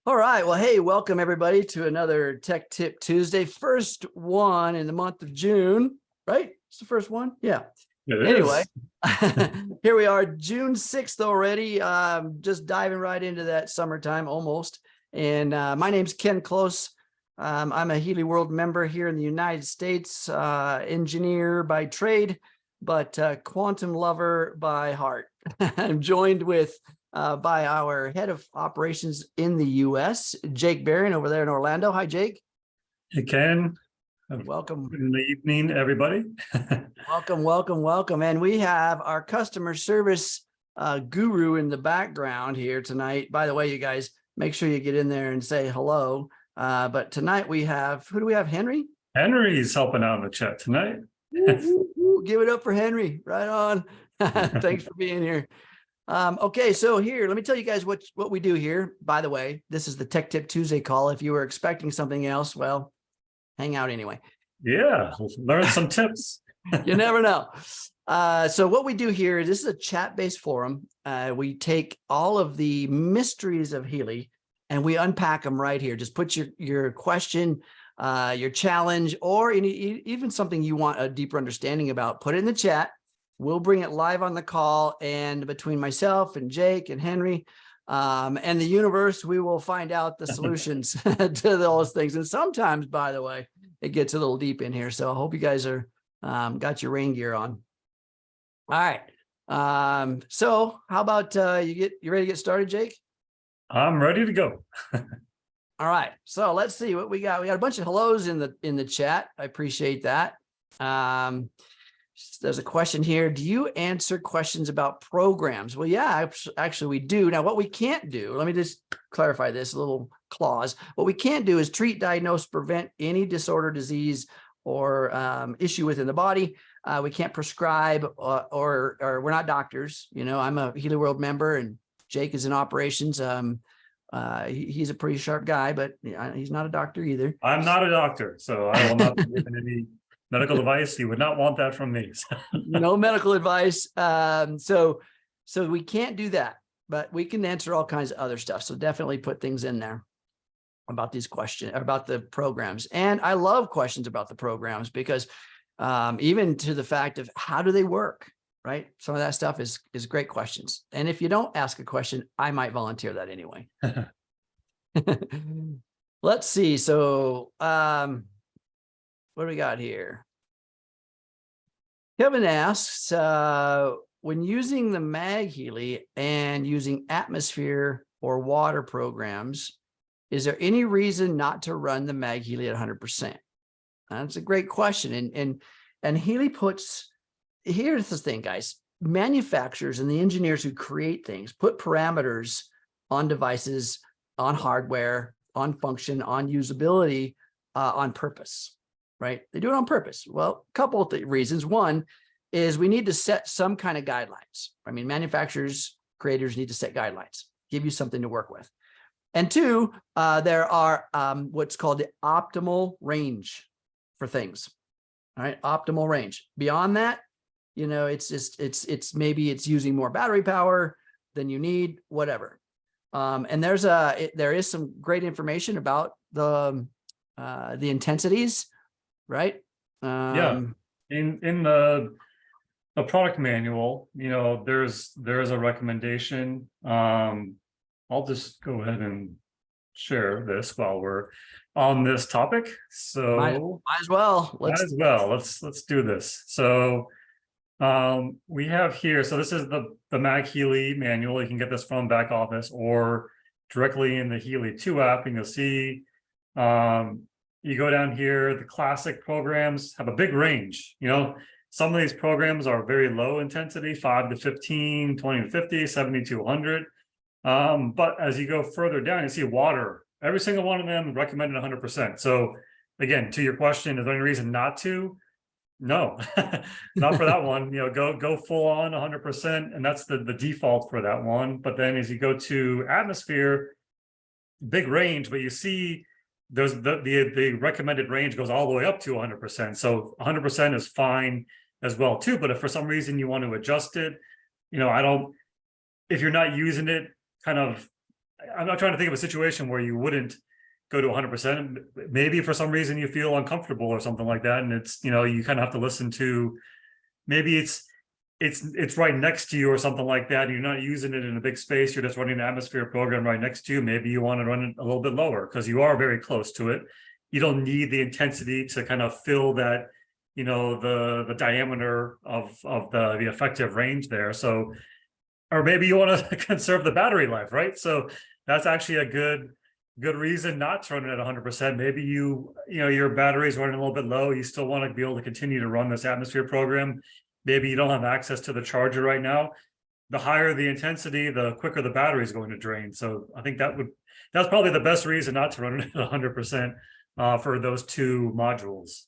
All right. Well, hey, welcome everybody to another Tech Tip Tuesday, first one in the month of June, right? It's the first one. Yeah. It Anyway, is. here we are, June 6th already. Just diving right into that summertime almost. And my name's Ken Close. I'm a Healy World member here in the United States, engineer by trade, but quantum lover by heart. I'm joined by our head of operations in the U.S., Jake Barron over there in Orlando. Hi, Jake. You can. Welcome. In the evening, everybody. welcome. And we have our customer service guru in the background here tonight. By the way, you guys, make sure you get in there and say hello. But tonight we have, who do we have? Henry? Henry's helping out in the chat tonight. Give it up for Henry. Right on. Thanks for being here. Okay, so here, let me tell you guys what we do here. By the way, this is the Tech Tip Tuesday call. If you were expecting something else, well, hang out anyway. Yeah, learn some tips. You never know. So what we do here is this is a chat-based forum. We take all of the mysteries of Healy and we unpack them right here. Just put your question, your challenge, or even something you want a deeper understanding about, put it in the chat. We'll bring it live on the call, and between myself and Jake and Henry and the universe, we will find out the solutions to those things. And sometimes, by the way, it gets a little deep in here. So I hope you guys are got your rain gear on. All right. So how about you ready to get started, Jake? I'm ready to go. All right. So let's see what we got. We got a bunch of hellos in the chat. I appreciate that. There's a question here. Do you answer questions about programs? Well, yeah, actually we do. Now, what we can't do, let me just clarify this little clause. What we can't do is treat, diagnose, prevent any disorder, disease, or issue within the body. We can't prescribe or we're not doctors. You know, I'm a Healy World member and Jake is in operations. He's a pretty sharp guy, but he's not a doctor either. I'm not a doctor, so I will not be given any medical advice. You would not want that from me. No medical advice. So we can't do that, but we can answer all kinds of other stuff. So definitely put things in there about these questions, about the programs. And I love questions about the programs because even to the fact of how do they work, right? Some of that stuff is great questions. And if you don't ask a question, I might volunteer that anyway. Let's see. So what do we got here? Kevin asks, when using the MagHealy and using Atmosphere or Water programs, is there any reason not to run the MagHealy at 100%? That's a great question. And Healy puts, here's the thing, guys, manufacturers and the engineers who create things put parameters on devices, on hardware, on function, on usability, on purpose. Right? They do it on purpose. Well, a couple of reasons. One is we need to set some kind of guidelines. I mean, manufacturers, creators need to set guidelines, give you something to work with. And two, there are what's called the optimal range for things. All right, optimal range. Beyond that, you know, it's maybe it's using more battery power than you need, whatever. And there is some great information about the intensities. Right. Yeah. In the product manual, you know, there's a recommendation. I'll just go ahead and share this while we're on this topic. So might as well. Let's do this. So we have here, so this is the MagHealy manual. You can get this from back office or directly in the Healy 2 app, and you'll see you go down here, the classic programs have a big range. You know, some of these programs are very low intensity, 5 to 15, 20 to 50, 70 to 100. But as you go further down, you see water. Every single one of them recommended 100%. So again, to your question, is there any reason not to? No, not for that one. You know, go full on 100%, and that's the default for that one. But then as you go to Atmosphere, big range, but you see there's the recommended range goes all the way up to 100%. So 100% is fine as well too. But if for some reason you want to adjust it, you know, if you're not using it kind of I'm not trying to think of a situation where you wouldn't go to 100%. Maybe for some reason you feel uncomfortable or something like that, and it's, you know, you kind of have to listen to, maybe it's right next to you or something like that. You're not using it in a big space. You're just running an atmosphere program right next to you. Maybe you want to run it a little bit lower because you are very close to it. You don't need the intensity to kind of fill that, you know, the diameter of the effective range there. So, or maybe you want to conserve the battery life, right? So that's actually a good reason not to run it at 100%. Maybe you know, your battery is running a little bit low. You still want to be able to continue to run this atmosphere program. Maybe you don't have access to the charger right now. The higher the intensity, the quicker the battery is going to drain. So I think that's probably the best reason not to run it at 100% for those two modules.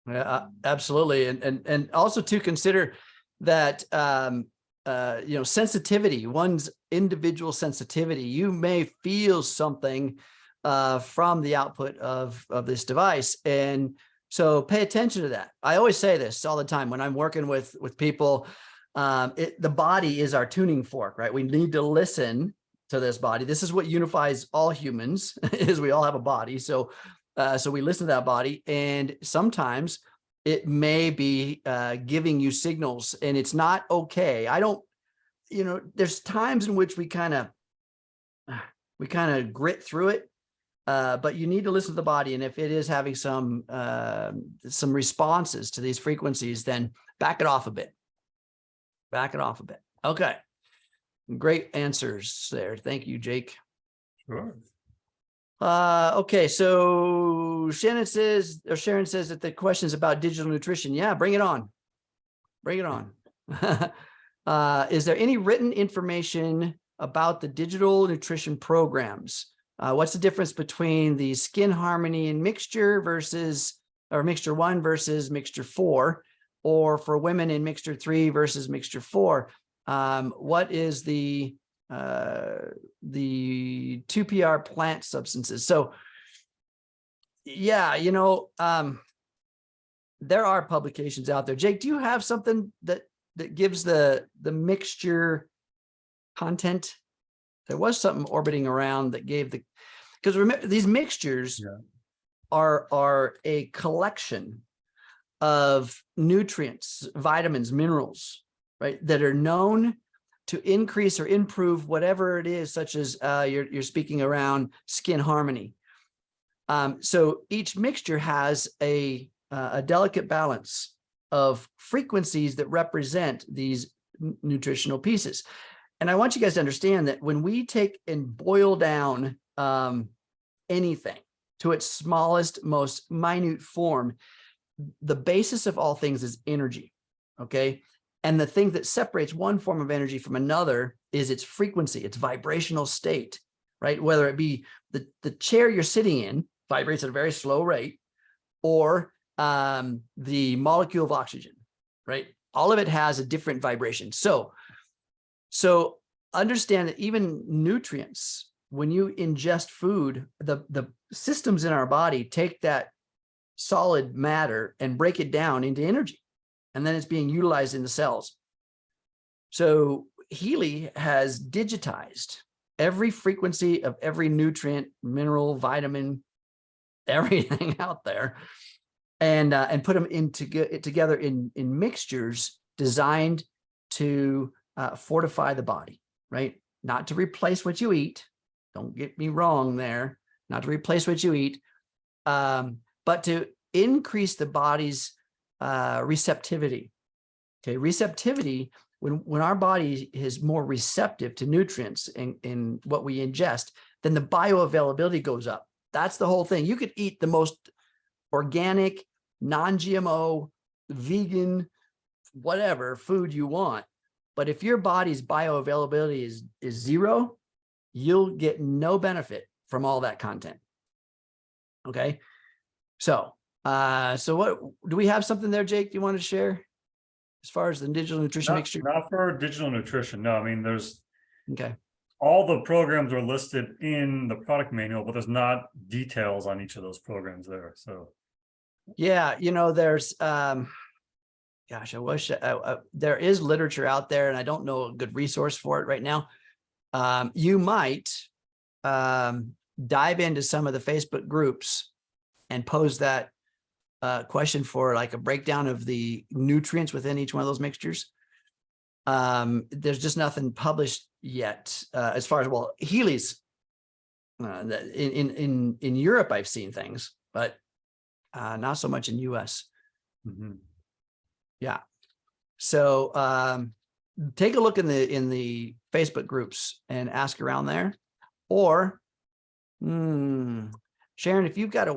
Yeah, absolutely. And also to consider that, you know, sensitivity, one's individual sensitivity. You may feel something from the output of this device. And so pay attention to that. I always say this all the time when I'm working with people. The body is our tuning fork, right? We need to listen to this body. This is what unifies all humans is we all have a body. So we listen to that body, and sometimes it may be giving you signals, and it's not okay. I don't, you know, there's times in which we kind of grit through it. But you need to listen to the body. And if it is having some responses to these frequencies, then back it off a bit. Back it off a bit. Okay. Great answers there. Thank you, Jake. Sure. Okay. So Sharon says that the question is about digital nutrition. Yeah, bring it on. Bring it on. Is there any written information about the digital nutrition programs? What's the difference between the Skin Harmony and Mixture Mixture 1 versus Mixture 4, or for women in Mixture 3 versus Mixture 4? What is the 2PR plant substances? So yeah, you know, there are publications out there. Jake, do you have something that gives the mixture content? There was something orbiting around that gave because remember, these mixtures are a collection of nutrients, vitamins, minerals, right, that are known to increase or improve whatever it is, such as you're speaking around Skin Harmony. So each mixture has a delicate balance of frequencies that represent these nutritional pieces. And I want you guys to understand that when we take and boil down anything to its smallest, most minute form, the basis of all things is energy, okay? And the thing that separates one form of energy from another is its frequency, its vibrational state, right? Whether it be the chair you're sitting in vibrates at a very slow rate, or the molecule of oxygen, right? All of it has a different vibration. So understand that even nutrients, when you ingest food, the systems in our body take that solid matter and break it down into energy, and then it's being utilized in the cells. So Healy has digitized every frequency of every nutrient, mineral, vitamin, everything out there, and put them together in mixtures designed to fortify the body, right? Not to replace what you eat. Don't get me wrong there. Not to replace what you eat, but to increase the body's receptivity. Okay, receptivity, when our body is more receptive to nutrients in what we ingest, then the bioavailability goes up. That's the whole thing. You could eat the most organic, non-GMO, vegan, whatever food you want, but if your body's bioavailability is zero, you'll get no benefit from all that content. Okay, so what do we have something there, Jake? Do you want to share as far as the digital nutrition mixture? Not for digital nutrition. No, I mean, there's okay. All the programs are listed in the product manual, but there's not details on each of those programs there. So yeah, you know, there's gosh, I wish there is literature out there, and I don't know a good resource for it right now. You might dive into some of the Facebook groups and pose that question for like a breakdown of the nutrients within each one of those mixtures. There's just nothing published yet as far as, well, Healy's in Europe, I've seen things, but not so much in US. Mm-hmm. Yeah. So take a look in the Facebook groups and ask around there. Or Sharon, if you've got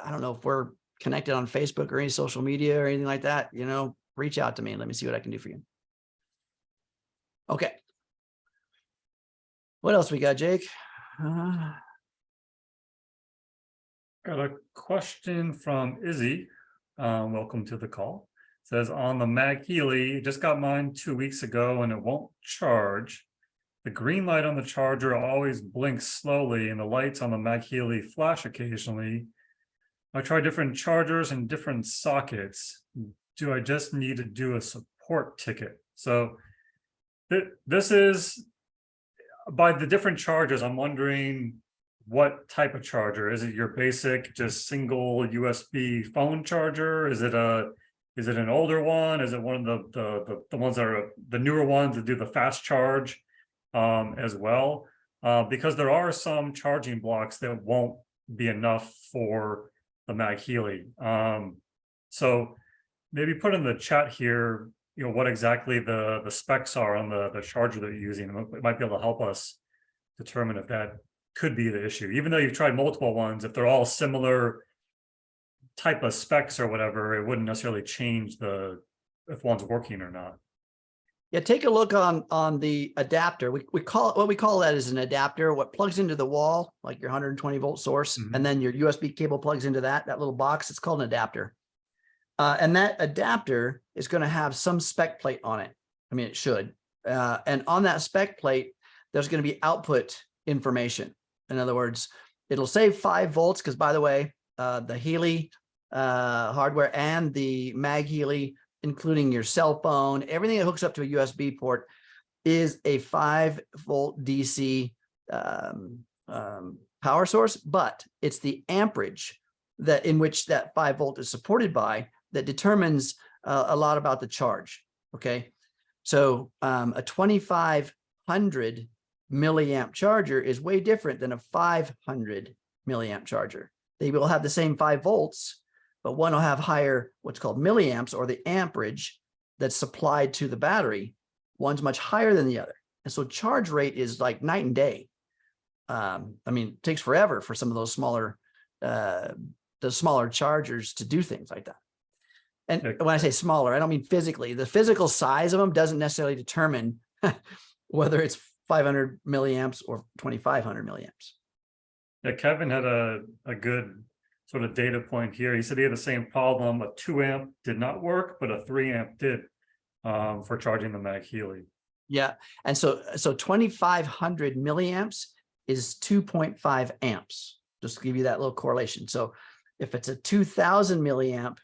I don't know if we're connected on Facebook or any social media or anything like that, reach out to me and let me see what I can do for you. Okay. What else we got, Jake? Got a question from Izzy. Welcome to the call. It says, on the MagHealy, just got mine 2 weeks ago and it won't charge. The green light on the charger always blinks slowly and the lights on the MagHealy flash occasionally. I try different chargers and different sockets. Do I just need to do a support ticket? So this is, by the different chargers, I'm wondering what type of charger. Is it your basic, just single USB phone charger? Is it an older one? Is it one of the ones that are the newer ones that do the fast charge as well? Because there are some charging blocks that won't be enough for the MagHealy. So maybe put in the chat here, what exactly the specs are on the charger that you're using. It might be able to help us determine if that could be the issue. Even though you've tried multiple ones, if they're all similar type of specs or whatever, it wouldn't necessarily change if one's working or not. Yeah, take a look on the adapter. We call it, what we call that is an adapter, what plugs into the wall, like your 120 volt source, and then your USB cable plugs into that little box. It's called an adapter. And that adapter is going to have some spec plate on it. I mean, it should. And on that spec plate, there's going to be output information. In other words, it'll say 5 volts, because by the way, the Healy hardware and the MagHealy, including your cell phone, everything that hooks up to a USB port is a 5 volt DC power source, but it's the amperage that in which that 5 volt is supported by that determines a lot about the charge. Okay. So a 2500 milliamp charger is way different than a 500 milliamp charger. They will have the same 5 volts, but one will have higher, what's called milliamps, or the amperage that's supplied to the battery. One's much higher than the other. And so charge rate is like night and day. I mean, it takes forever for some of those smaller chargers to do things like that. And when I say smaller, I don't mean physically. The physical size of them doesn't necessarily determine whether it's 500 milliamps or 2500 milliamps. Yeah, Kevin had a good sort of data point here. He said he had the same problem. A 2 amp did not work, but a 3 amp did for charging the MagHealy. Yeah. And so 2500 milliamps is 2.5 amps, just to give you that little correlation. So if it's a 2000 milliamp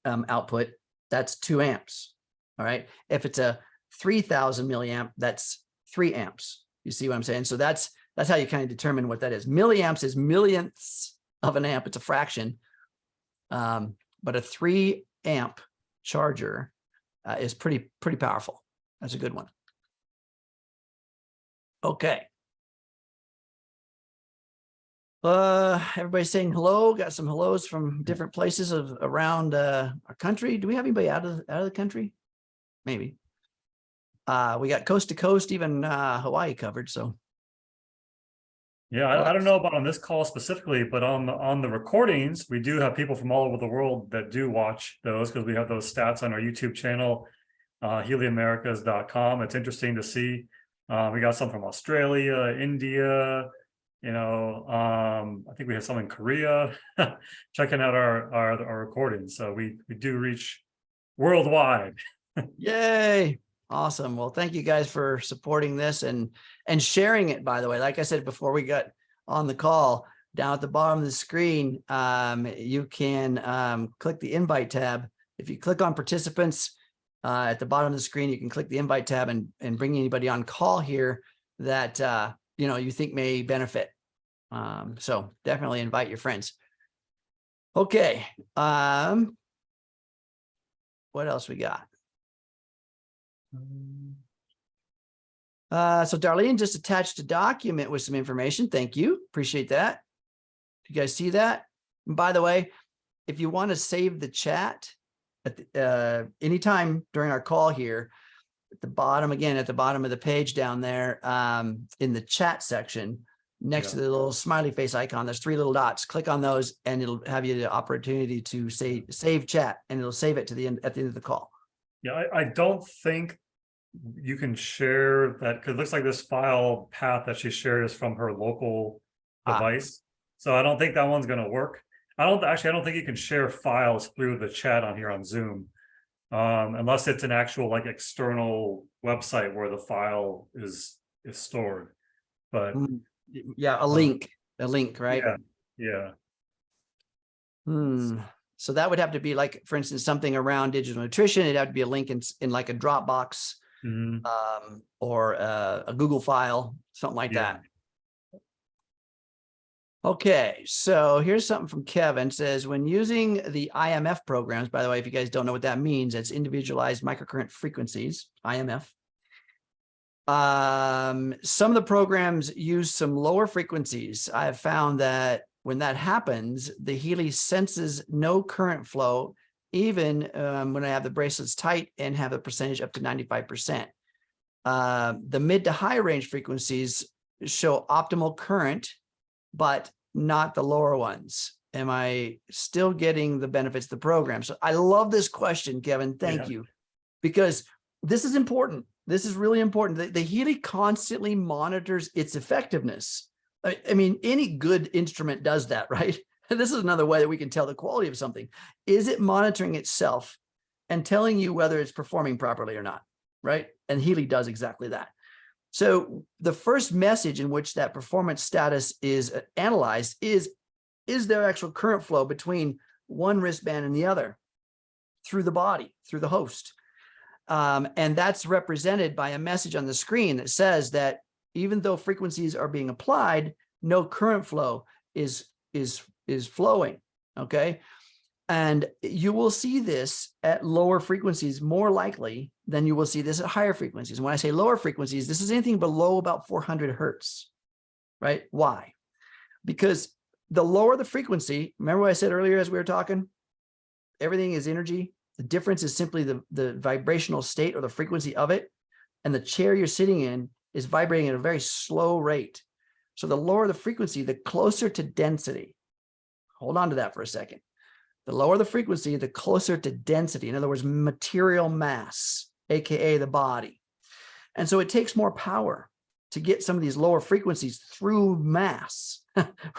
output, that's 2 amps. All right. If it's a 3000 milliamp, that's 3 amps. You see what I'm saying? So that's how you kind of determine what that is. Milliamps is millionths of an amp. It's a fraction. But a 3 amp charger is pretty powerful. That's a good one. Okay. Everybody's saying hello. Got some hellos from different places around our country. Do we have anybody out of the country? Maybe. We got coast to coast, even Hawaii covered. So yeah, I don't know about on this call specifically, but on the recordings, we do have people from all over the world that do watch those, because we have those stats on our YouTube channel, HealAdvisor.com. It's interesting to see. We got some from Australia, India. I think we had some in Korea checking out our recordings. So we do reach worldwide. Yay. Awesome. Well, thank you guys for supporting this and sharing it, by the way. Like I said before we got on the call, down at the bottom of the screen, you can click the invite tab. If you click on participants at the bottom of the screen, you can click the invite tab and bring anybody on call here that you think may benefit. So definitely invite your friends. Okay. What else we got? So Darlene just attached a document with some information. Thank you. Appreciate that. You guys see that? And by the way, if you want to save the chat at the, anytime during our call here, at the bottom, again, at the bottom of the page down there, in the chat section, next to the little smiley face icon, there's 3 little dots. Click on those and it'll have you the opportunity to say save chat, and it'll save it to the end at the end of the call. Yeah, I don't think you can share that, because it looks like this file path that she shared is from her local device. So I don't think that one's going to work. I don't think you can share files through the chat on here on Zoom, unless it's an actual like external website where the file is stored. But yeah, a link, right? Yeah. So that would have to be like, for instance, something around digital nutrition. It'd have to be a link in like a Dropbox, or a Google file, something like that. Okay, so here's something from Kevin. It says, when using the IMF programs, by the way, if you guys don't know what that means, it's individualized microcurrent frequencies, IMF. Some of the programs use some lower frequencies. I have found that when that happens, the Healy senses no current flow, even when I have the bracelets tight and have the percentage up to 95%. The mid to high range frequencies show optimal current, but not the lower ones. Am I still getting the benefits of the program? So I love this question, Kevin. Thank you, because this is important. This is really important. The Healy constantly monitors its effectiveness. I mean, any good instrument does that, right? And this is another way that we can tell the quality of something. Is it monitoring itself and telling you whether it's performing properly or not, right? And Healy does exactly that. So the first message in which that performance status is analyzed is there actual current flow between one wristband and the other through the body, through the host? And that's represented by a message on the screen that says that even though frequencies are being applied, no current flow is flowing, okay? And you will see this at lower frequencies more likely than you will see this at higher frequencies. And when I say lower frequencies, this is anything below about 400 hertz, right? Why? Because the lower the frequency, remember what I said earlier as we were talking? Everything is energy. The difference is simply the vibrational state or the frequency of it. And the chair you're sitting in is vibrating at a very slow rate. So the lower the frequency, the closer to density. Hold on to that for a second. The lower the frequency, the closer to density. In other words, material mass, AKA the body. And so it takes more power to get some of these lower frequencies through mass,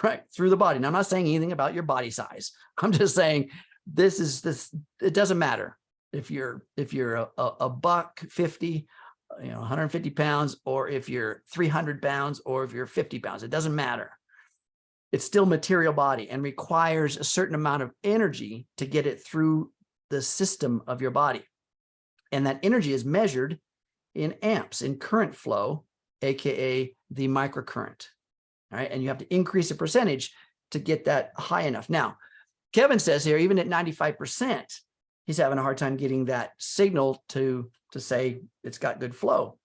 right? Through the body. Now, I'm not saying anything about your body size. I'm just saying it doesn't matter if you're a buck 50, 150 pounds, or if you're 300 pounds, or if you're 50 pounds, it doesn't matter. It's still material body and requires a certain amount of energy to get it through the system of your body. And that energy is measured in amps, in current flow, AKA the microcurrent. All right. And you have to increase the percentage to get that high enough. Now, Kevin says here, even at 95%, he's having a hard time getting that signal to say it's got good flow.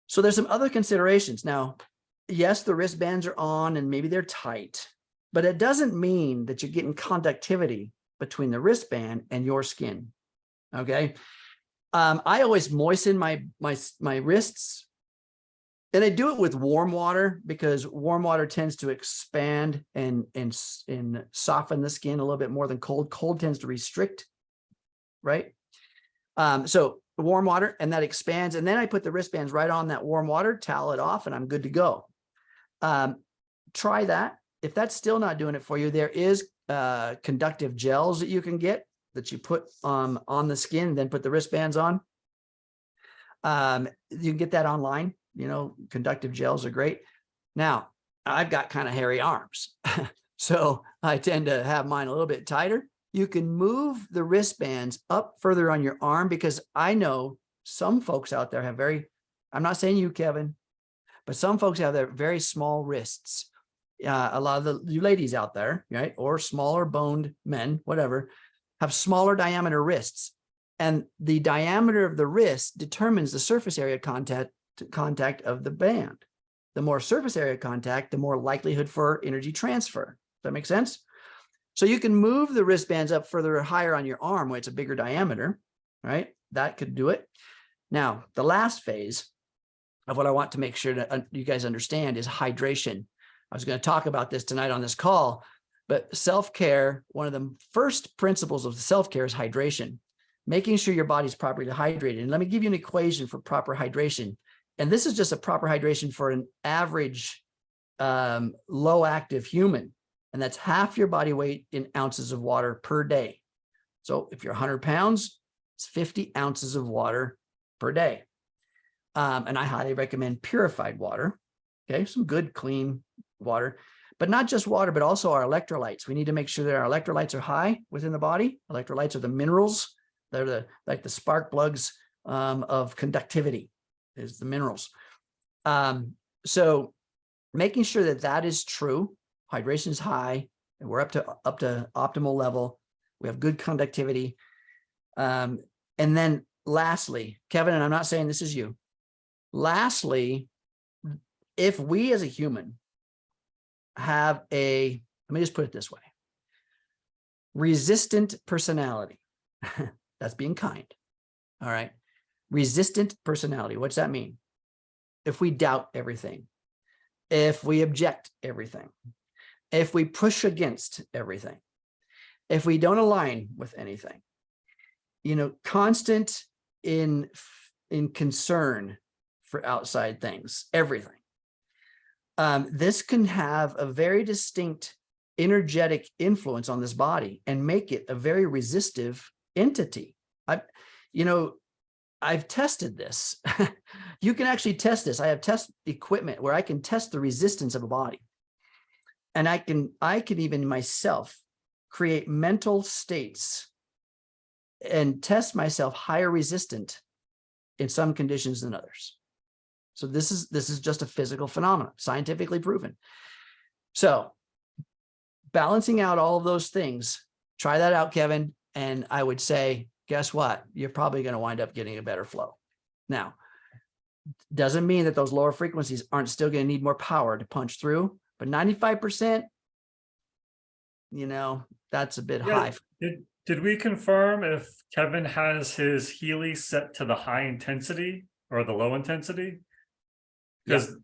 So there's some other considerations. Now, yes, the wristbands are on and maybe they're tight, but it doesn't mean that you're getting conductivity between the wristband and your skin. Okay. I always moisten my wrists, and I do it with warm water because warm water tends to expand and soften the skin a little bit more than cold. Cold tends to restrict, right? So warm water, and that expands. And then I put the wristbands right on that warm water, towel it off, and I'm good to go. Try that. If that's still not doing it for you, there is conductive gels that you can get that you put on the skin, then put the wristbands on. You can get that online. Conductive gels are great. Now, I've got kind of hairy arms, so I tend to have mine a little bit tighter. You can move the wristbands up further on your arm, because I know some folks out there have I'm not saying you, Kevin, but some folks have their very small wrists. A lot of you ladies out there, right, or smaller boned men, whatever, have smaller diameter wrists, and the diameter of the wrist determines the surface area contact of the band. The more surface area contact, the more likelihood for energy transfer. Does that make sense? So you can move the wristbands up further or higher on your arm when it's a bigger diameter, right? That could do it. Now, the last phase of what I want to make sure that you guys understand is hydration. I was going to talk about this tonight on this call, but self-care, one of the first principles of self-care is hydration, making sure your body's properly hydrated. And let me give you an equation for proper hydration. And this is just a proper hydration for an average low active human. And that's half your body weight in ounces of water per day. So if you're 100 pounds, it's 50 ounces of water per day. And I highly recommend purified water. Okay, some good, clean water, but not just water, but also our electrolytes. We need to make sure that our electrolytes are high within the body. Electrolytes are the minerals. They're like the spark plugs of conductivity is the minerals. So making sure that that is true, hydration is high, and we're up to optimal level. We have good conductivity. And then lastly, Kevin, and I'm not saying this is you. Lastly, if we as a human have let me just put it this way, resistant personality, that's being kind. All right. Resistant personality. What's that mean? If we doubt everything, if we object everything, if we push against everything, if we don't align with anything, constant in concern for outside things, everything. This can have a very distinct energetic influence on this body and make it a very resistive entity. I've tested this. You can actually test this. I have test equipment where I can test the resistance of a body. And I can even myself create mental states and test myself higher resistant in some conditions than others. So this is just a physical phenomenon, scientifically proven. So balancing out all of those things, try that out, Kevin. And I would say, guess what? You're probably going to wind up getting a better flow. Now, doesn't mean that those lower frequencies aren't still going to need more power to punch through, but 95%, that's a bit high. Did we confirm if Kevin has his Healy set to the high intensity or the low intensity? Because,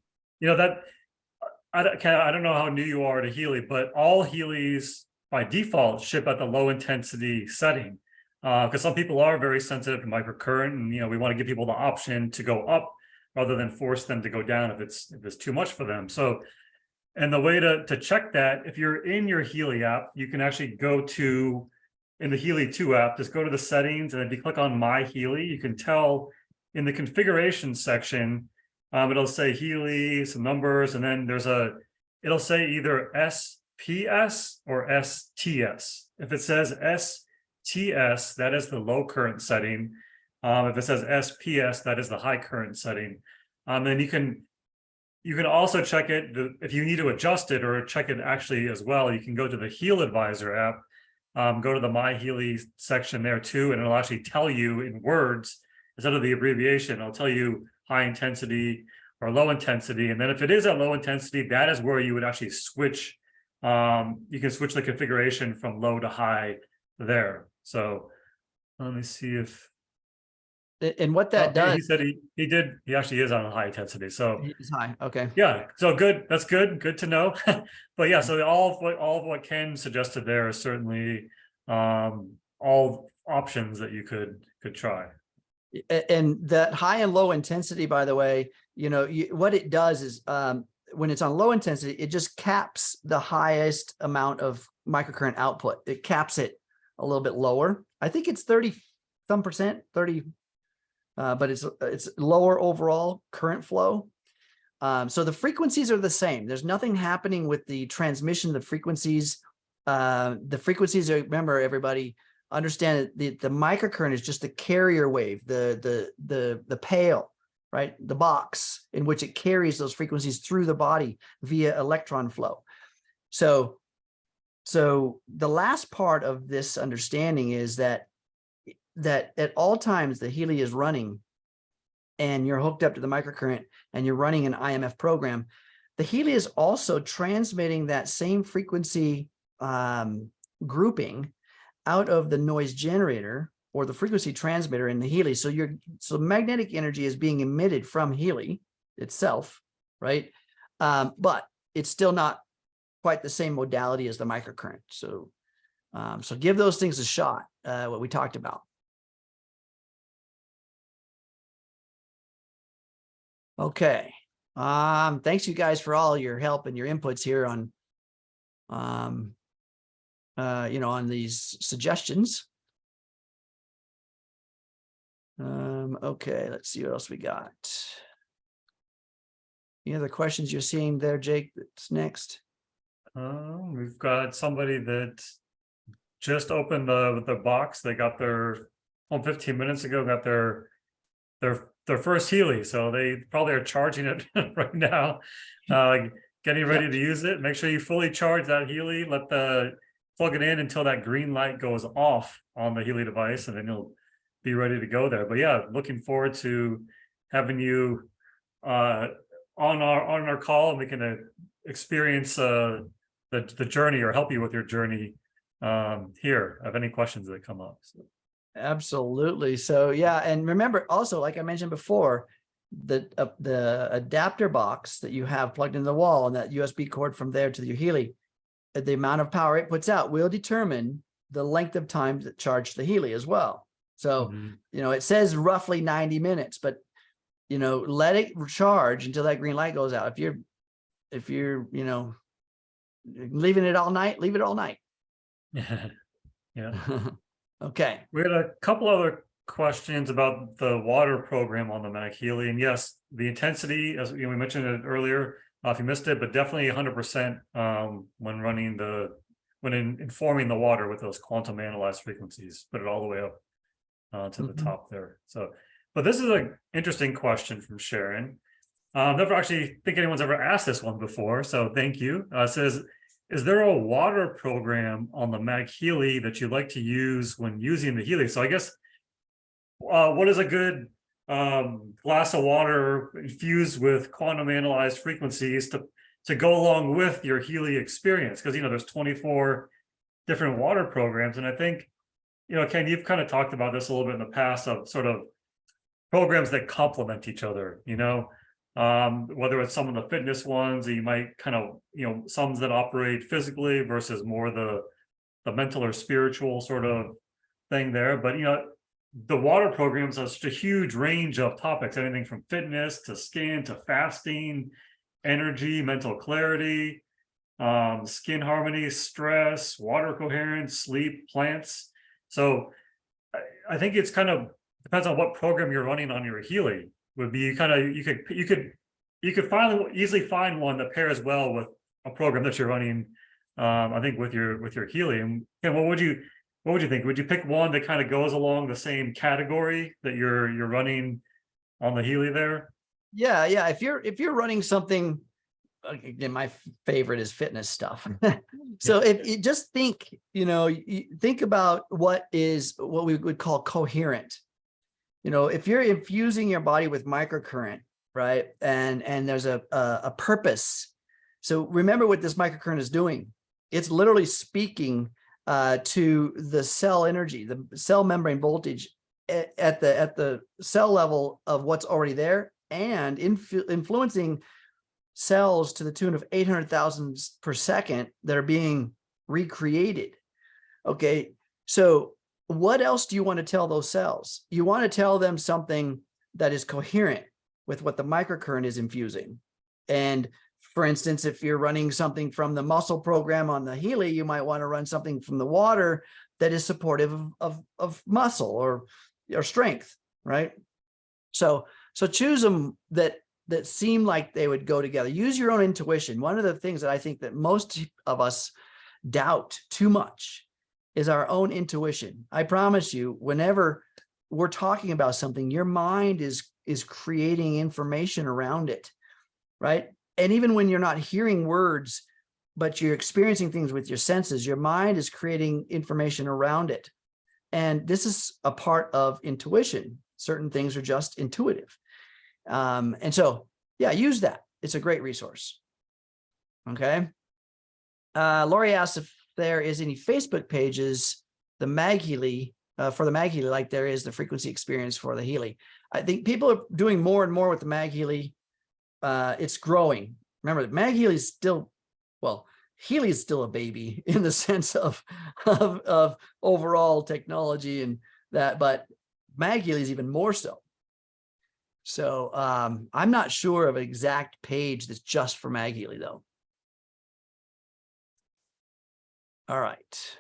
I don't know how new you are to Healy, but all Healys by default ship at the low intensity setting. Because some people are very sensitive to microcurrent, and we want to give people the option to go up rather than force them to go down if it's too much for them. So, and the way to check that, if you're in your Healy app, you can actually go to, in the Healy 2 app, just go to the settings, and if you click on MagHealy, you can tell in the configuration section, it'll say Healy, some numbers, and then it'll say either SPS or STS. If it says STS, that is the low current setting. If it says SPS, that is the high current setting. Then you can also check it if you need to adjust it or check it actually as well. You can go to the HealAdvisor app, go to the MagHealy section there too, and it'll actually tell you in words instead of the abbreviation. It'll tell you high intensity or low intensity, and then if it is at low intensity, that is where you would actually switch. You can switch the configuration from low to high there. So let me see if. And what that does, he said he actually is on a high intensity. So he's high. Okay. Yeah. So good. That's good. Good to know. But yeah, so all of what Ken suggested there is certainly all options that you could try. And that high and low intensity, by the way, what it does is when it's on low intensity, it just caps the highest amount of microcurrent output. It caps it a little bit lower. I think it's 30-some%, 30, but it's lower overall current flow. So the frequencies are the same. There's nothing happening with the transmission of frequencies. The frequencies are, remember, everybody understand that the microcurrent is just the carrier wave, the pail. right? The box in which it carries those frequencies through the body via electron flow. So the last part of this understanding is that at all times the Healy is running and you're hooked up to the microcurrent and you're running an IMF program, the Healy is also transmitting that same frequency grouping out of the noise generator or the frequency transmitter in the Healy. So magnetic energy is being emitted from Healy itself, right? But it's still not quite the same modality as the microcurrent. So give those things a shot, what we talked about. Okay. Thanks you guys for all your help and your inputs here on, on these suggestions. Okay, let's see what else we got. Any other questions you're seeing there, Jake, that's next? We've got somebody that just opened the box. They got their 15 minutes ago, got their first Healy. So they probably are charging it right now, getting ready to use it. Make sure you fully charge that Healy, plug it in until that green light goes off on the Healy device, and then you'll be ready to go there. But yeah, looking forward to having you on our call, and we can experience the journey or help you with your journey here. Have any questions that come up? So. Absolutely. So yeah, and remember also, like I mentioned before, the adapter box that you have plugged into the wall and that USB cord from there to your Healy, the amount of power it puts out will determine the length of time that charge the Healy as well. So, it says roughly 90 minutes, but, let it charge until that green light goes out. If you're, leaving it all night, leave it all night. Yeah. Okay. We had a couple other questions about the water program on the MagHealy. And yes, the intensity, as we mentioned it earlier, if you missed it, but definitely 100% when running when informing the water with those quantum analyzed frequencies, put it all the way up to the top there. So, but this is an interesting question from Sharon. Never actually think anyone's ever asked this one before, so thank you. It says, is there a water program on the MagHealy that you like to use when using the Healy? So I guess, what is a good glass of water infused with quantum analyzed frequencies to go along with your Healy experience? Because, there's 24 different water programs. And I think, Ken, you've kind of talked about this a little bit in the past of sort of programs that complement each other, whether it's some of the fitness ones that you might kind of, some that operate physically versus more the mental or spiritual sort of thing there. But, the water programs have such a huge range of topics, anything from fitness to skin to fasting, energy, mental clarity, skin harmony, stress, water coherence, sleep, plants. So I think it's kind of depends on what program you're running on your Healy. Would be kind of you could easily find one that pairs well with a program that you're running. I think with your Healy. And what would you think? Would you pick one that kind of goes along the same category that you're running on the Healy there? Yeah. If you're running something, again, my favorite is fitness stuff. So if you just think, you think about what we would call coherent. If you're infusing your body with microcurrent, right, and there's a purpose. So remember what this microcurrent is doing. It's literally speaking to the cell energy, the cell membrane voltage at the cell level of what's already there, and influencing cells to the tune of 800,000 per second that are being recreated. Okay, so what else do you want to tell those cells? You want to tell them something that is coherent with what the microcurrent is infusing. And for instance, if you're running something from the muscle program on the Healy, you might want to run something from the water that is supportive of muscle or strength, right? So choose them that seem like they would go together. Use your own intuition. One of the things that I think that most of us doubt too much is our own intuition. I promise you, whenever we're talking about something, your mind is is creating information around it, right? And even when you're not hearing words, but you're experiencing things with your senses, your mind is creating information around it. And this is a part of intuition. Certain things are just intuitive. And so, yeah, use that. It's a great resource. Okay. Lori asks if there is any Facebook pages, the MagHealy, for the MagHealy, like there is the frequency experience for the Healy. I think people are doing more and more with the MagHealy. It's growing. Remember, MagHealy is still, well, Healy is still a baby in the sense of overall technology and that, but MagHealy is even more so. So I'm not sure of an exact page that's just for MagHealy though. All right.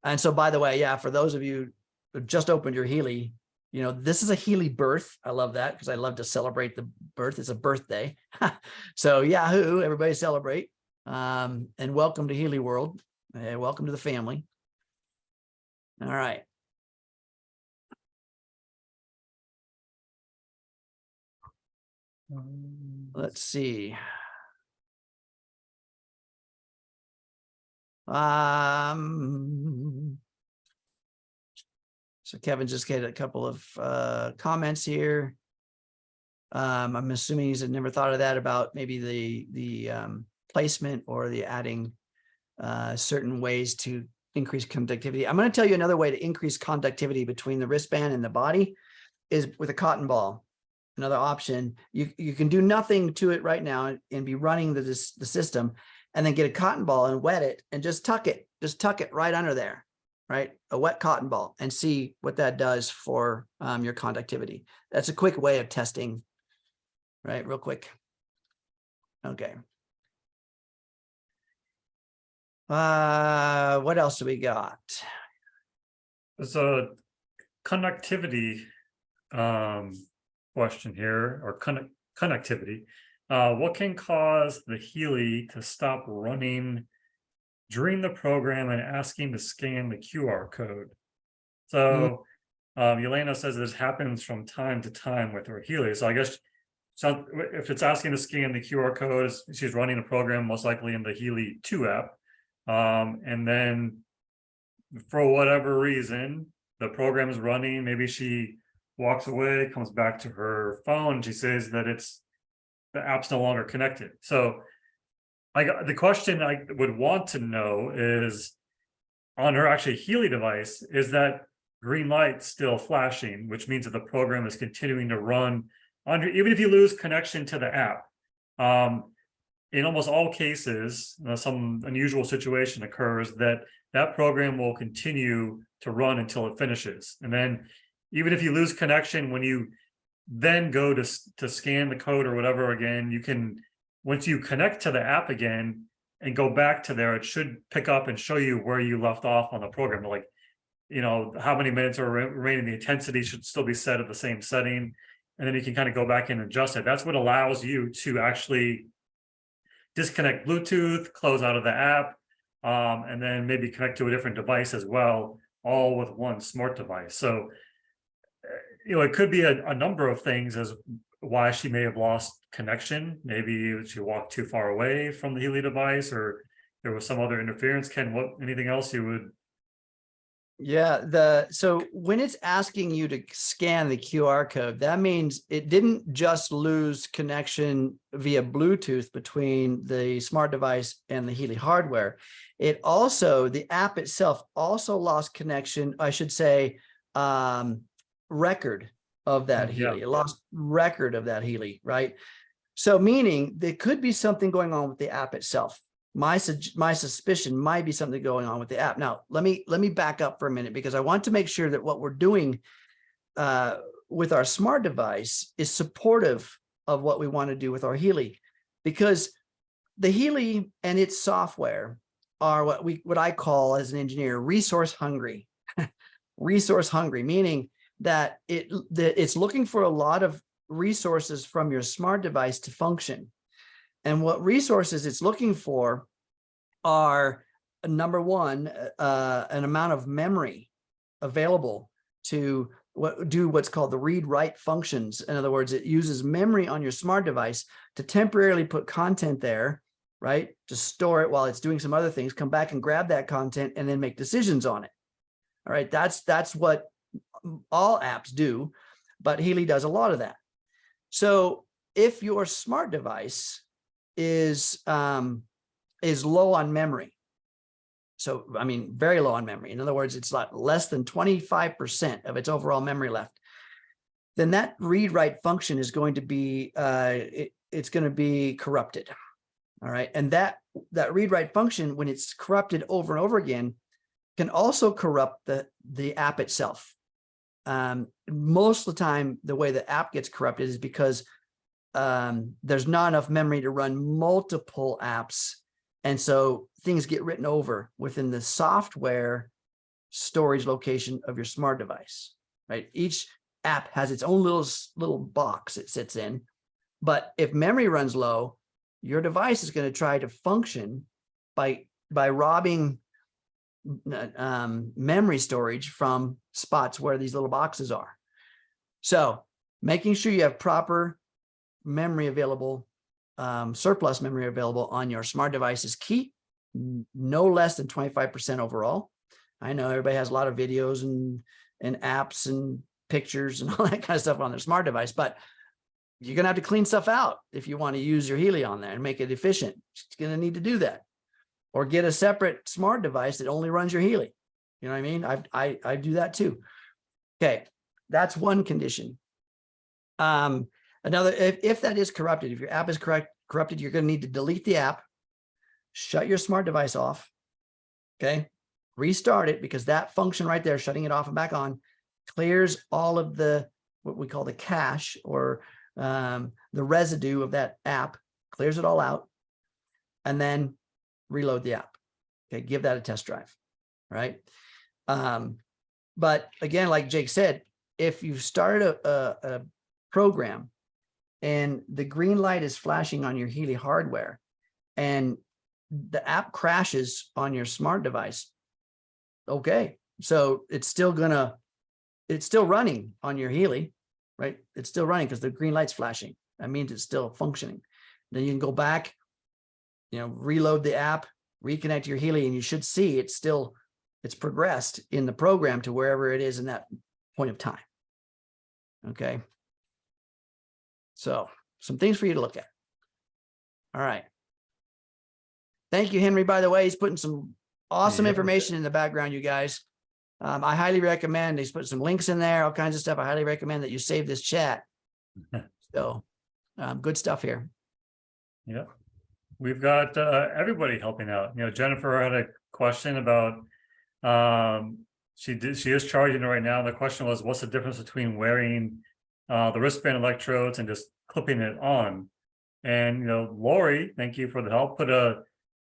And so, by the way, yeah, for those of you who just opened your Healy, you know, this is a Healy birth. I love that because I love to celebrate the birth. It's a birthday. So Yahoo, everybody celebrate. And welcome to Healy World. Welcome to the family. All right. Let's see. So Kevin just get a couple of comments here. I'm assuming he's never thought of that about maybe the placement or the adding certain ways to increase conductivity. I'm going to tell you another way to increase conductivity between the wristband and the body is with a cotton ball. Another option, you can do nothing to it right now and be running the system, and then get a cotton ball and wet it and just tuck it right under there, right? A wet cotton ball, and see what that does for your conductivity. That's a quick way of testing, right? Real quick. Okay. What else do we got? There's a conductivity question here, or connectivity. What can cause the Healy to stop running during the program and asking to scan the QR code? So Yelena says this happens from time to time with her Healy. So I guess if it's asking to scan the QR code, she's running a program most likely in the Healy 2 app. And then for whatever reason, the program is running. Maybe she walks away, comes back to her phone. She says that the app's no longer connected. So the question I would want to know is, on her actually Healy device, is that green light still flashing, which means that the program is continuing to run under, even if you lose connection to the app. In almost all cases, some unusual situation occurs that program will continue to run until it finishes. And then even if you lose connection, when you then go to scan the code or whatever again, you can, once you connect to the app again and go back to there, it should pick up and show you where you left off on the program. Like, you know, how many minutes are remaining, the intensity should still be set at the same setting. And then you can kind of go back and adjust it. That's what allows you to actually disconnect Bluetooth, close out of the app, and then maybe connect to a different device as well, all with one smart device. So, you know, it could be a number of things as why she may have lost connection. Maybe she walked too far away from the Healy device, or there was some other interference. Ken, anything else you would? Yeah, so when it's asking you to scan the QR code, that means it didn't just lose connection via Bluetooth between the smart device and the Healy hardware. It also, the app itself also lost connection, I should say, record of that Healy. It lost record of that Healy, right? So meaning there could be something going on with the app itself. My suspicion might be something going on with the app. Now, let me back up for a minute, because I want to make sure that what we're doing with our smart device is supportive of what we want to do with our Healy, because the Healy and its software are what I call, as an engineer, resource hungry. Resource hungry, meaning that it's looking for a lot of resources from your smart device to function. And what resources it's looking for are, number one, an amount of memory available to do what's called the read-write functions. In other words, it uses memory on your smart device to temporarily put content there, right? To store it while it's doing some other things, come back and grab that content and then make decisions on it. All right, that's what all apps do, but Healy does a lot of that. So if your smart device is low on memory, so, I mean, very low on memory. In other words, it's like less than 25% of its overall memory left. Then that read-write function is going to be, it's going to be corrupted. All right. And that read-write function, when it's corrupted over and over again, can also corrupt the app itself. Most of the time, the way the app gets corrupted is because there's not enough memory to run multiple apps. And so things get written over within the software storage location of your smart device, right? Each app has its own little box it sits in. But if memory runs low, your device is going to try to function by robbing memory storage from spots where these little boxes are. So making sure you have proper memory available, surplus memory available on your smart device is key. No less than 25% overall. I know everybody has a lot of videos and apps and pictures and all that kind of stuff on their smart device, but you're going to have to clean stuff out if you want to use your Healy on there and make it efficient. It's going to need to do that, or get a separate smart device that only runs your Healy. You know what I mean? I do that too. Okay, that's one condition. Another, if that is corrupted, if your app is corrupted, you're going to need to delete the app, shut your smart device off. Okay, restart it, because that function right there, shutting it off and back on, clears all of the, what we call the cache, or the residue of that app, clears it all out, and then reload the app. Okay, give that a test drive, right? But again, like Jake said, if you start a program and the green light is flashing on your Healy hardware and the app crashes on your smart device, okay, so it's still running on your Healy, right? It's still running because the green light's flashing. That means it's still functioning. Then you can go back, reload the app, reconnect your Healy, and you should see it's progressed in the program to wherever it is in that point of time. Okay. So some things for you to look at. All right. Thank you, Henry. By the way, he's putting some awesome information in the background, you guys. I highly recommend, he's put some links in there, all kinds of stuff. I highly recommend that you save this chat. So good stuff here. Yeah. We've got everybody helping out. Jennifer had a question about, she is charging right now. The question was, what's the difference between wearing the wristband electrodes and just clipping it on? And, Lori, thank you for the help, put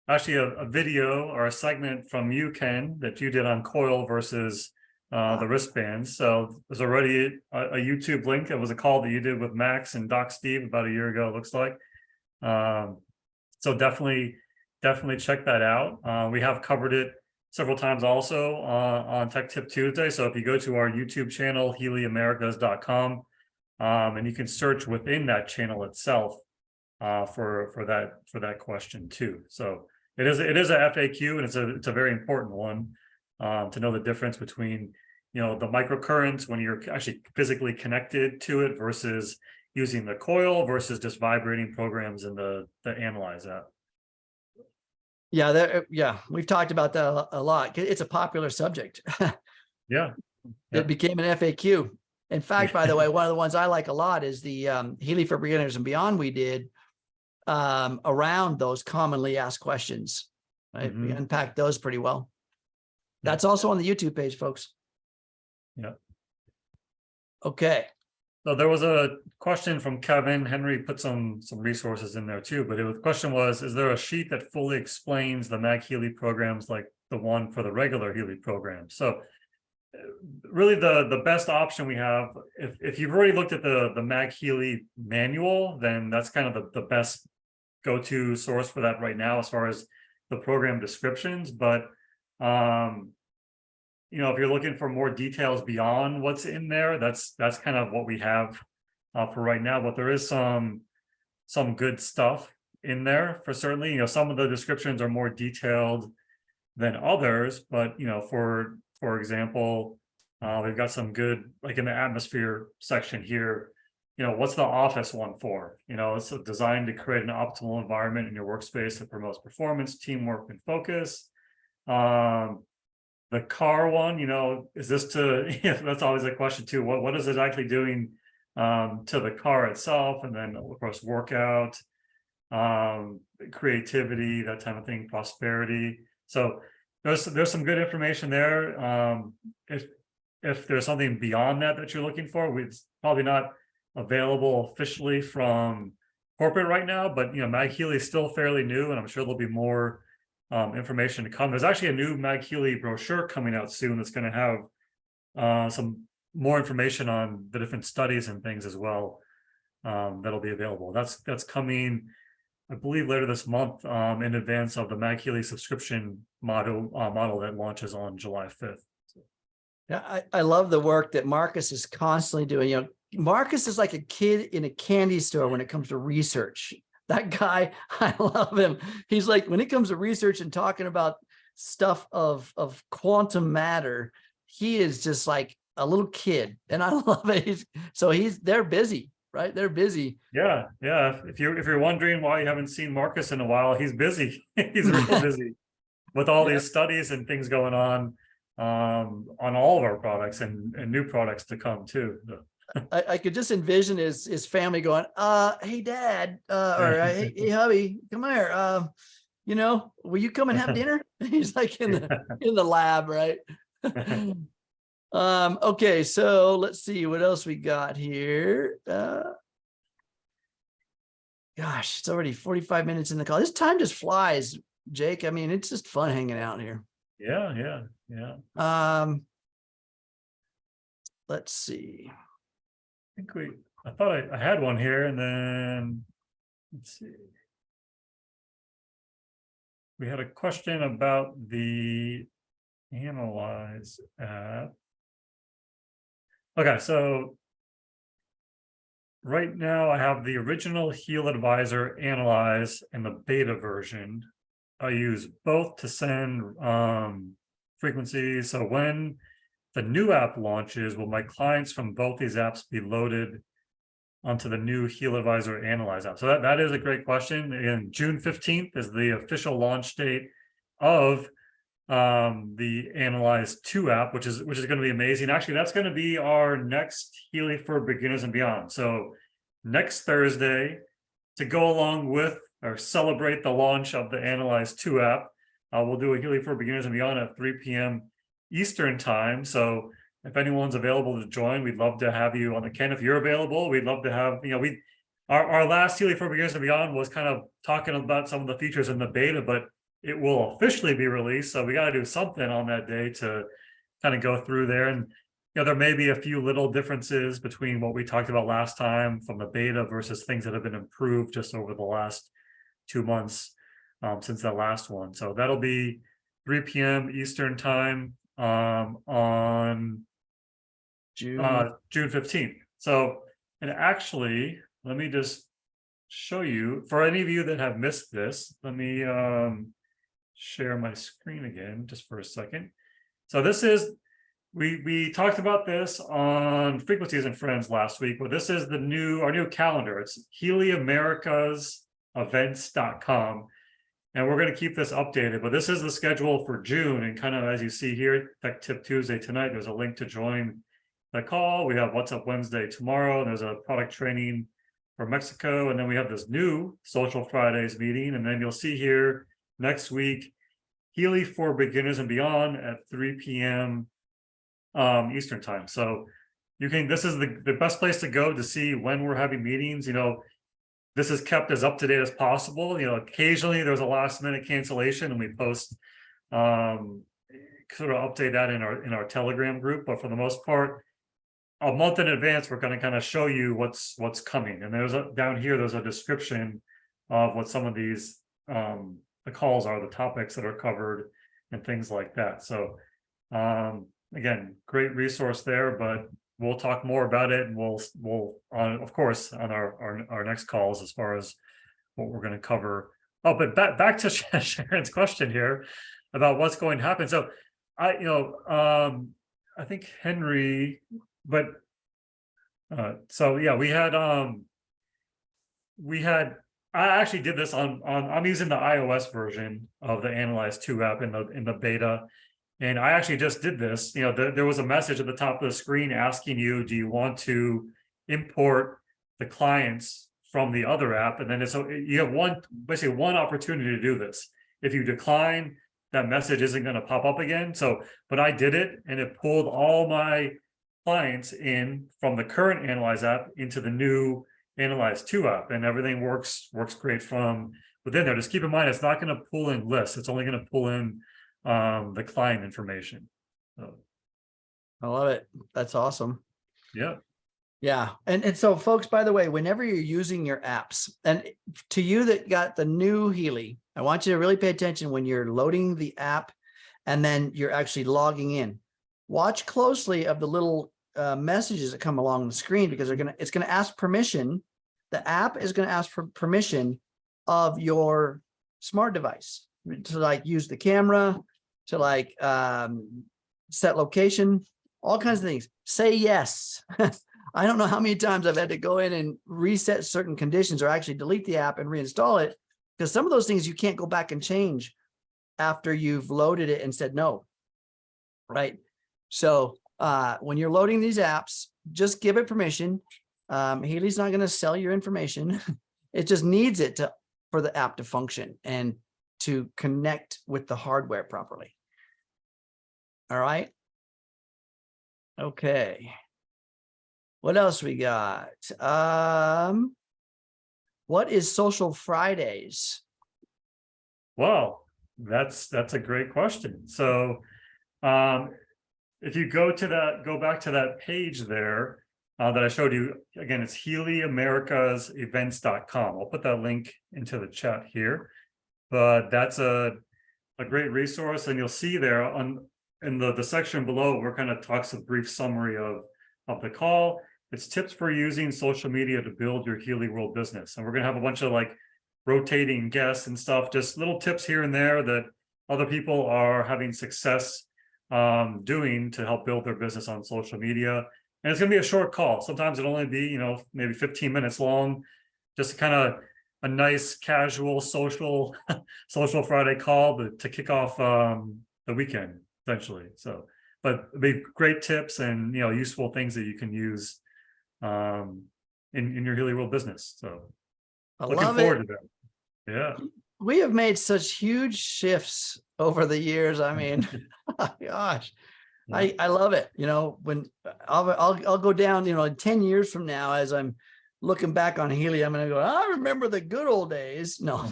actually a video or a segment from you, Ken, that you did on coil versus the wristbands. So there's already a YouTube link. It was a call that you did with Max and Doc Steve about a year ago, it looks like. So definitely check that out. We have covered it several times also on Tech Tip Tuesday. So if you go to our YouTube channel, HealAmerica's.com, and you can search within that channel itself for that question too. So it is a FAQ, and it's a very important one to know the difference between the microcurrents when you're actually physically connected to it versus using the coil versus just vibrating programs in the Analyze app. Yeah, we've talked about that a lot. It's a popular subject. Yeah. It became an FAQ. In fact, by the way, one of the ones I like a lot is the Healy for Beginners and Beyond we did around those commonly asked questions. Right? We unpacked those pretty well. That's also on the YouTube page, folks. Yeah. Okay. So there was a question from Kevin. Henry put some resources in there too, but the question was, is there a sheet that fully explains the MagHealy programs like the one for the regular Healy program? So really the best option we have, if you've already looked at the MagHealy manual, then that's kind of the best go-to source for that right now as far as the program descriptions. But if you're looking for more details beyond what's in there, that's kind of what we have for right now. But there is some good stuff in there for certainly. Some of the descriptions are more detailed than others, but for example, we've got some good, like in the atmosphere section here. What's the office one for? It's designed to create an optimal environment in your workspace that promotes performance, teamwork, and focus. The car one, is this to, that's always a question too. What is it actually doing to the car itself? And then of course, workout, creativity, that type of thing, prosperity. So there's some good information there. If there's something beyond that you're looking for, it's probably not available officially from corporate right now, but MagHealy is still fairly new, and I'm sure there'll be more information to come. There's actually a new MagHealy brochure coming out soon that's going to have some more information on the different studies and things as well, that'll be available. That's coming, I believe, later this month, in advance of the MagHealy subscription model that launches on July 5th. Yeah, I love the work that Marcus is constantly doing. Marcus is like a kid in a candy store when it comes to research. That guy, I love him. He's like, when it comes to research and talking about stuff of quantum matter, he is just like a little kid, and I love it. They're busy, right? They're busy. Yeah. If you're wondering why you haven't seen Marcus in a while, he's busy. He's real busy with all these studies and things going on all of our products and new products to come too. I could just envision his family going, hey dad, or hey hubby, come here. Will you come and have dinner? He's like in the lab, right? Okay, so let's see what else we got here. Gosh, it's already 45 minutes in the call. This time just flies, Jake. I mean, it's just fun hanging out here. Yeah. Let's see. I thought I had one here, and then let's see. We had a question about the Analyze app. Okay, so right now I have the original HealAdvisor Analyse and the beta version. I use both to send frequencies. So when the new app launches, will my clients from both these apps be loaded onto the new HealAdvisor Analyse app? So that is a great question. And June 15th is the official launch date of the Analyze 2 app, which is going to be amazing. Actually, that's going to be our next Healy for Beginners and Beyond. So next Thursday, to go along with or celebrate the launch of the Analyze 2 app, we'll do a Healy for Beginners and Beyond at 3 p.m. Eastern time. So if anyone's available to join, we'd love to have you on the Ken. If you're available, we'd love to have, our last Healy for Beginners and Beyond was kind of talking about some of the features in the beta, but it will officially be released. So we got to do something on that day to kind of go through there. And, there may be a few little differences between what we talked about last time from the beta versus things that have been improved just over the last 2 months since that last one. So that'll be 3 p.m. Eastern time on June 15th. So, and actually, let me just show you, for any of you that have missed this, let me share my screen again just for a second. So this is, we talked about this on Frequencies and Friends last week, but this is our new calendar. It's HealyAmericasEvents.com. And we're going to keep this updated, but this is the schedule for June. And kind of as you see here, Tech Tip Tuesday tonight, there's a link to join the call. We have What's Up Wednesday tomorrow. And there's a product training for Mexico. And then we have this new Social Fridays meeting. And then you'll see here next week, Healy for Beginners and Beyond at 3 p.m. Eastern time. So this is the best place to go to see when we're having meetings. This is kept as up to date as possible. Occasionally there's a last minute cancellation and we post sort of update that in our Telegram group. But for the most part, a month in advance, we're going to kind of show you what's coming. And down here, there's a description of what some of these the calls are, the topics that are covered and things like that. So again, great resource there, but we'll talk more about it, and we'll of course on our next calls as far as what we're going to cover. Oh, but back to Sharon's question here about what's going to happen. So I think Henry, but so yeah, we had I actually did this on I'm using the iOS version of the Analyze 2 app in the beta. And I actually just did this. There was a message at the top of the screen asking you, do you want to import the clients from the other app? And then you have basically one opportunity to do this. If you decline, that message isn't going to pop up again. But I did it, and it pulled all my clients in from the current Analyze app into the new Analyze 2 app, and everything works great from within there. Just keep in mind, it's not going to pull in lists. It's only going to pull in the client information. So, I love it. That's awesome. yeah. Yeah. And so folks, by the way, whenever you're using your apps, and to you that got the new Healy, I want you to really pay attention when you're loading the app and then you're actually logging in. Watch closely of the little messages that come along the screen, because it's going to ask permission. The app is going to ask for permission of your smart device to like use the camera, to like set location, all kinds of things. Say yes. I don't know how many times I've had to go in and reset certain conditions, or actually delete the app and reinstall it, because some of those things you can't go back and change after you've loaded it and said no, right? So when you're loading these apps, just give it permission. Healy's not going to sell your information. It just needs it for the app to function and to connect with the hardware properly. All right. Okay. What else we got? What is Social Fridays? Well, that's a great question. So if you go back to that page there that I showed you, again, it's HealyAmericasEvents.com. I'll put that link into the chat here, but that's a great resource. And you'll see there in the section below, where kind of talks a brief summary of the call. It's tips for using social media to build your Healy World business. And we're going to have a bunch of like rotating guests and stuff, just little tips here and there that other people are having success doing to help build their business on social media. And it's going to be a short call. Sometimes it'll only be, maybe 15 minutes long, just kind of a nice casual social Friday call to kick off the weekend, essentially. So, but it'll be great tips and useful things that you can use in your Healy World business. So looking forward to that. Yeah. We have made such huge shifts over the years. I mean, gosh, yeah. I love it. When I'll go down, in 10 years from now, as I'm looking back on Healy, I'm going to go, I remember the good old days. No,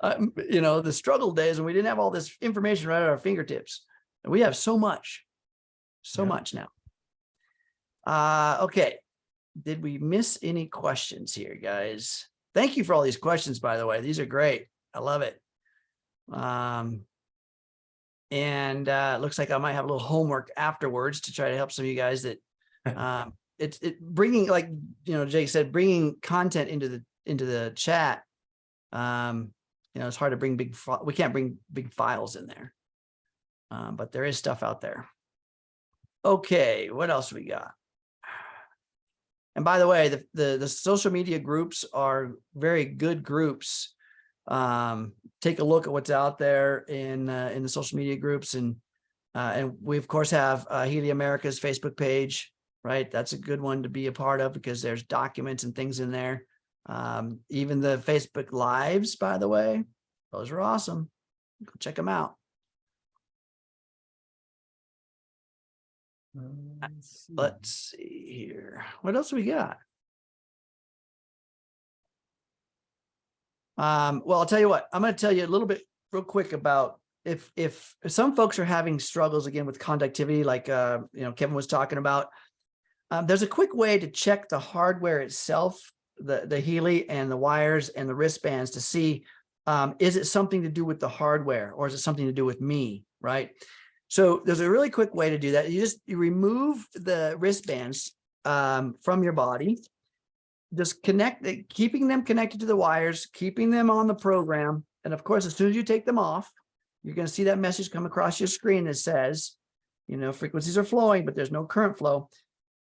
the struggle days when we didn't have all this information right at our fingertips. And we have so much now. Okay. Did we miss any questions here, guys? Thank you for all these questions, by the way. These are great. I love it. And it looks like I might have a little homework afterwards to try to help some of you guys that it's bringing, like, Jake said, bringing content into the chat. It's hard to bring we can't bring big files in there. But there is stuff out there. Okay, what else we got? And by the way, the social media groups are very good groups. Take a look at what's out there in the social media groups, and we of course have Healy America's Facebook page, right? That's a good one to be a part of because there's documents and things in there. Even the Facebook Lives, by the way, those are awesome. Go check them out. Let's see here. What else we got? Well, I'll tell you what, I'm going to tell you a little bit real quick about if some folks are having struggles again with conductivity, like, Kevin was talking about, there's a quick way to check the hardware itself, the Healy and the wires and the wristbands, to see, is it something to do with the hardware or is it something to do with me, right? So there's a really quick way to do that. You remove the wristbands from your body. Just keeping them connected to the wires, keeping them on the program. And of course, as soon as you take them off, you're going to see that message come across your screen that says, frequencies are flowing, but there's no current flow.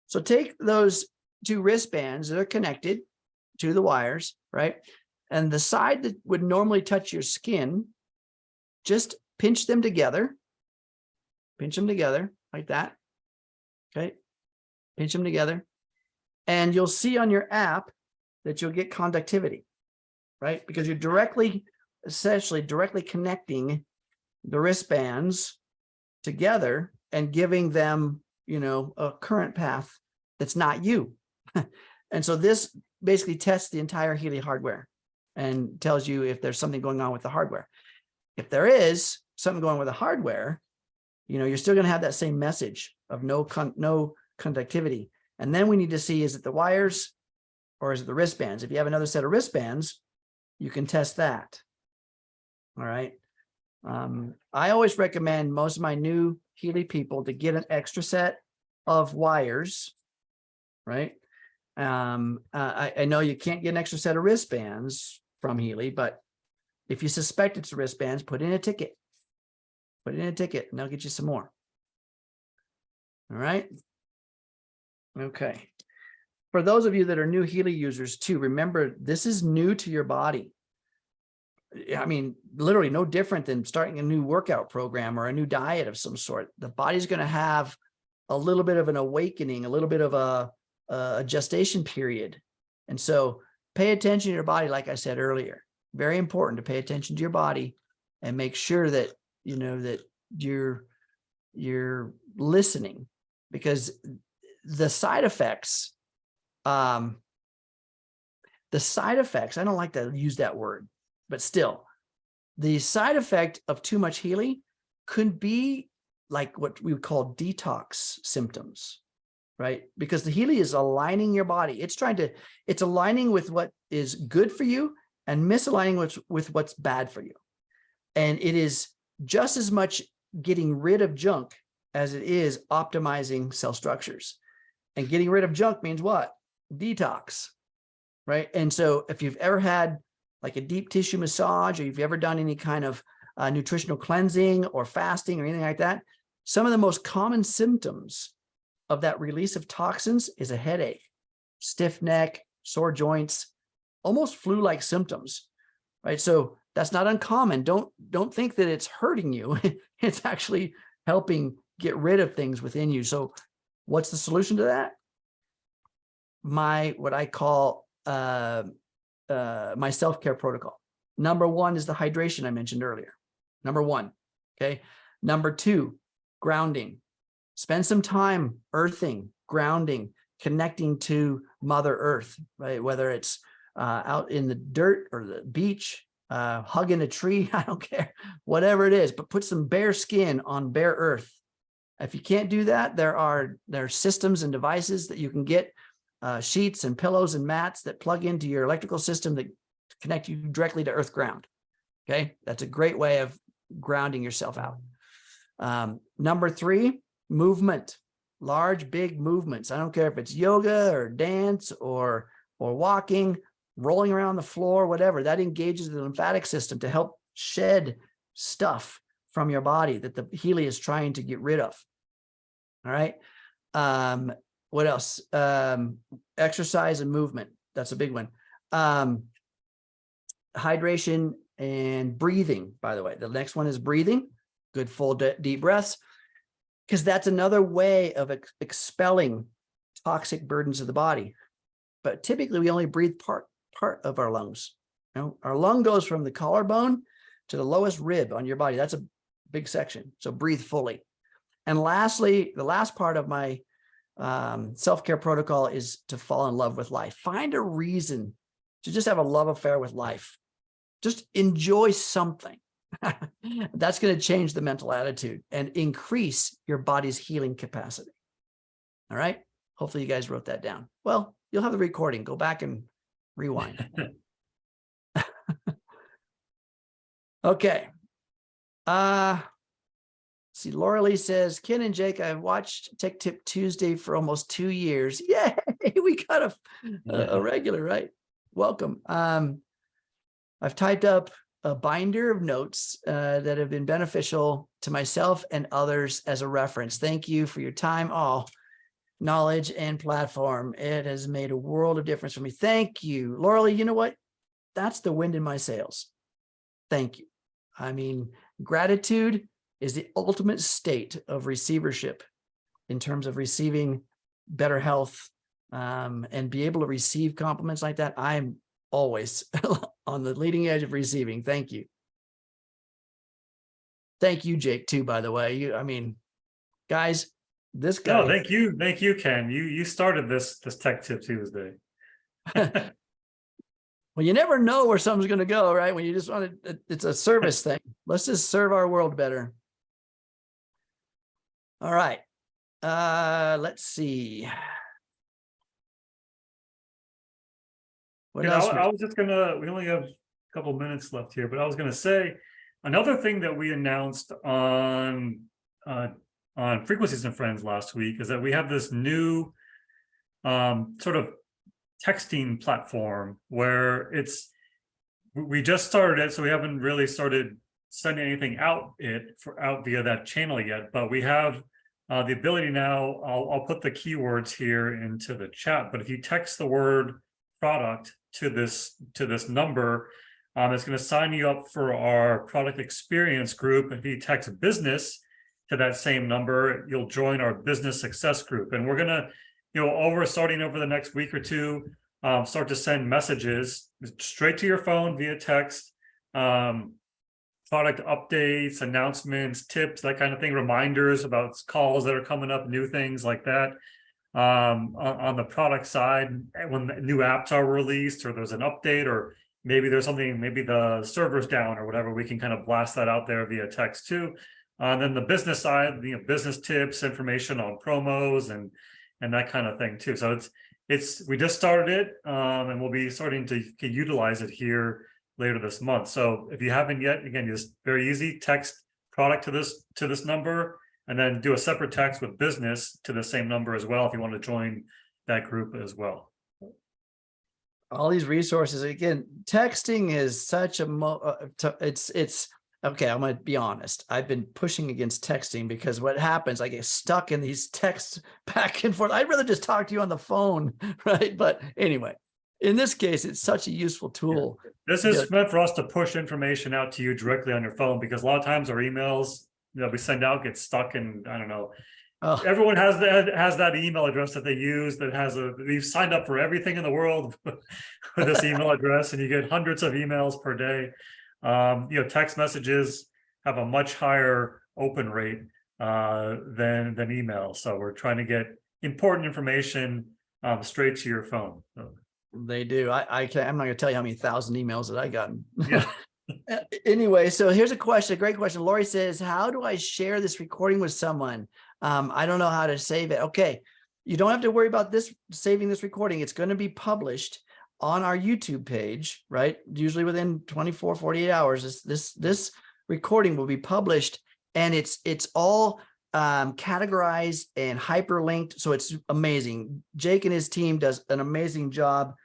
So take those two wristbands that are connected to the wires, right? And the side that would normally touch your skin, just pinch them together. Pinch them together like that. Okay. Pinch them together. And you'll see on your app that you'll get conductivity, right? Because you're essentially directly connecting the wristbands together and giving them, a current path that's not you. And so this basically tests the entire Healy hardware and tells you if there's something going on with the hardware. If there is something going on with the hardware, you're still going to have that same message of no conductivity. And then we need to see, is it the wires or is it the wristbands? If you have another set of wristbands, you can test that. All right. I always recommend most of my new Healy people to get an extra set of wires, right? I know you can't get an extra set of wristbands from Healy, but if you suspect it's the wristbands, put in a ticket. Put in a ticket and they'll get you some more. All right. Okay. For those of you that are new Healy users too, remember this is new to your body. I mean, literally no different than starting a new workout program or a new diet of some sort. The body's going to have a little bit of an awakening, a little bit of a gestation period. And so pay attention to your body. Like I said earlier, very important to pay attention to your body and make sure that, that you're listening, because the side effects, I don't like to use that word, but still, the side effect of too much Healy could be like what we would call detox symptoms, right? Because the Healy is aligning your body. It's aligning with what is good for you and misaligning with what's bad for you. And it is just as much getting rid of junk as it is optimizing cell structures. And getting rid of junk means what? Detox, right? And so if you've ever had like a deep tissue massage, or you've ever done any kind of nutritional cleansing or fasting or anything like that, some of the most common symptoms of that release of toxins is a headache, stiff neck, sore joints, almost flu-like symptoms, right? So that's not uncommon. Don't think that it's hurting you. It's actually helping get rid of things within you. So what's the solution to that? What I call my self-care protocol. Number one is the hydration I mentioned earlier. Number one. Okay. Number two, grounding. Spend some time earthing, grounding, connecting to Mother Earth, right? Whether it's out in the dirt or the beach, hugging a tree, I don't care, whatever it is, but put some bare skin on bare earth. If you can't do that, there are systems and devices that you can get, sheets and pillows and mats that plug into your electrical system that connect you directly to earth ground. Okay. That's a great way of grounding yourself out. Number three, movement, large, big movements. I don't care if it's yoga or dance or walking, rolling around the floor, whatever, that engages the lymphatic system to help shed stuff from your body that the Healy is trying to get rid of. All right. What else? Exercise and movement. That's a big one. Hydration and breathing, by the way. The next one is breathing. Good full deep breaths, because that's another way of expelling toxic burdens of the body. But typically we only breathe part of our lungs. Our lung goes from the collarbone to the lowest rib on your body. That's a big section. So breathe fully. And lastly, the last part of my self-care protocol is to fall in love with life. Find a reason to just have a love affair with life. Just enjoy something. That's going to change the mental attitude and increase your body's healing capacity. All right. Hopefully you guys wrote that down. Well, you'll have the recording. Go back and rewind. Okay. See, Laura Lee says, Ken and Jake, I've watched Tech Tip Tuesday for almost 2 years. Yay, we got a regular, right? Welcome. I've typed up a binder of notes that have been beneficial to myself and others as a reference. Thank you for your time, all knowledge and platform. It has made a world of difference for me. Thank you, Laura Lee. You know what? That's the wind in my sails. Thank you. I mean, gratitude is the ultimate state of receivership in terms of receiving better health, and be able to receive compliments like that. I'm always on the leading edge of receiving. Thank you. Thank you, Jake, too, by the way. I mean, guys, this guy. No, thank you, Ken. You started this Tech Tip Tuesday. Well, you never know where something's going to go, right? When you just want to, it's a service thing. Let's just serve our world better. All right. Let's see. What else? I was just gonna, we only have a couple minutes left here, but I was gonna say another thing that we announced on Frequencies and Friends last week is that we have this new sort of texting platform where we just started it, so we haven't really started sending anything out via that channel yet, but we have the ability now. I'll put the keywords here into the chat, but if you text the word product to this number, it's going to sign you up for our product experience group. If you text business to that same number, you'll join our business success group, and we're going to, starting over the next week or two, start to send messages straight to your phone via text, product updates, announcements, tips, that kind of thing, reminders about calls that are coming up, new things like that. On the product side, when new apps are released or there's an update, or maybe there's something, maybe the server's down or whatever, we can kind of blast that out there via text too. And then the business side, business tips, information on promos and that kind of thing too. So we just started it, and we'll be starting to utilize it here later this month. So if you haven't yet, again, just very easy, text product to this number, and then do a separate text with business to the same number as well if you want to join that group as well. All these resources, again, texting is such a it's okay. I'm going to be honest. I've been pushing against texting because what happens, I get stuck in these texts back and forth. I'd rather just talk to you on the phone, right? But anyway, in this case, it's such a useful tool. This is meant for us to push information out to you directly on your phone, because a lot of times our emails that we send out get stuck in, I don't know. Oh. Everyone has that email address that they use that has we've signed up for everything in the world with this email address, and you get hundreds of emails per day. Text messages have a much higher open rate than email. So we're trying to get important information straight to your phone. So. They do. I'm not going to tell you how many thousand emails that I gotten. Yeah. Anyway, so here's a question, a great question. Lori says, how do I share this recording with someone? I don't know how to save it. Okay. You don't have to worry about saving this recording. It's going to be published on our YouTube page, right? Usually within 24, 48 hours, this recording will be published, and it's all categorized and hyperlinked. So it's amazing. Jake and his team does an amazing job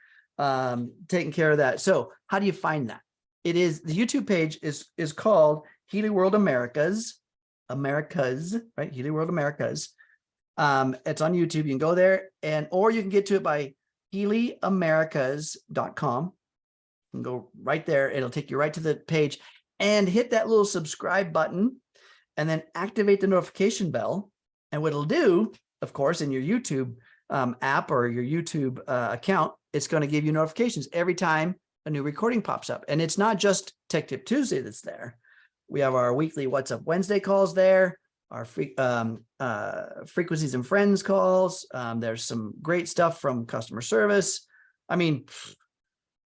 taking care of that. So how do you find that? The YouTube page is called Healy World Americas, right? Healy World Americas. It's on YouTube. You can go there, or you can get to it by HealAdvisor.com. You can go right there. It'll take you right to the page, and hit that little subscribe button, and then activate the notification bell. And what it'll do, of course, in your YouTube app or your YouTube account, it's going to give you notifications every time a new recording pops up. And it's not just Tech Tip Tuesday that's there. We have our weekly What's Up Wednesday calls there, our Frequencies and Friends calls. There's some great stuff from customer service. I mean,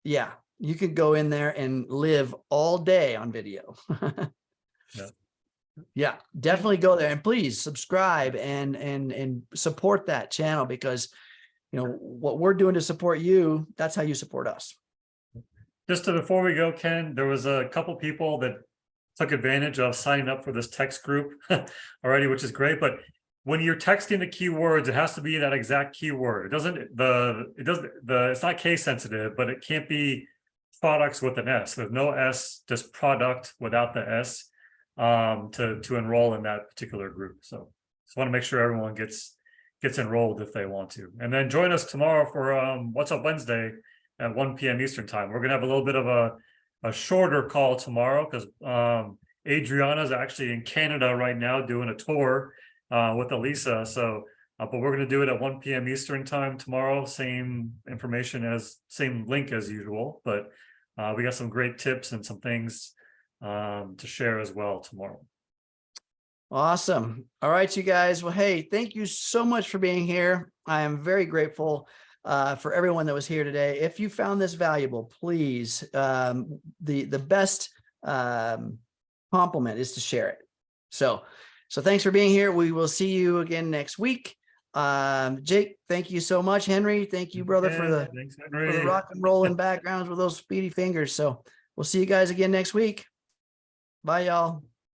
yeah, you could go in there and live all day on video. Yeah, definitely go there, and please subscribe and support that channel, because what we're doing to support you, that's how you support us. Just before we go, Ken, there was a couple people that took advantage of signing up for this text group already, which is great. But when you're texting the keywords, it has to be that exact keyword. It's not case sensitive, but it can't be products with an S. There's no S, just product without the S to enroll in that particular group. So just want to make sure everyone gets enrolled if they want to. And then join us tomorrow for What's Up Wednesday at 1 p.m. Eastern time. We're gonna have a little bit of a shorter call tomorrow because Adriana is actually in Canada right now doing a tour with Elisa. So, but we're going to do it at 1 p.m. Eastern time tomorrow. Same link as usual, but we got some great tips and some things to share as well tomorrow. Awesome. All right, you guys. Well, hey, thank you so much for being here. I am very grateful for everyone that was here today. If you found this valuable, please, the best compliment is to share it. So thanks for being here. We will see you again next week. Jake, thank you so much. Henry, thank you, brother, for the rock and rolling backgrounds with those speedy fingers. So we'll see you guys again next week. Bye, y'all.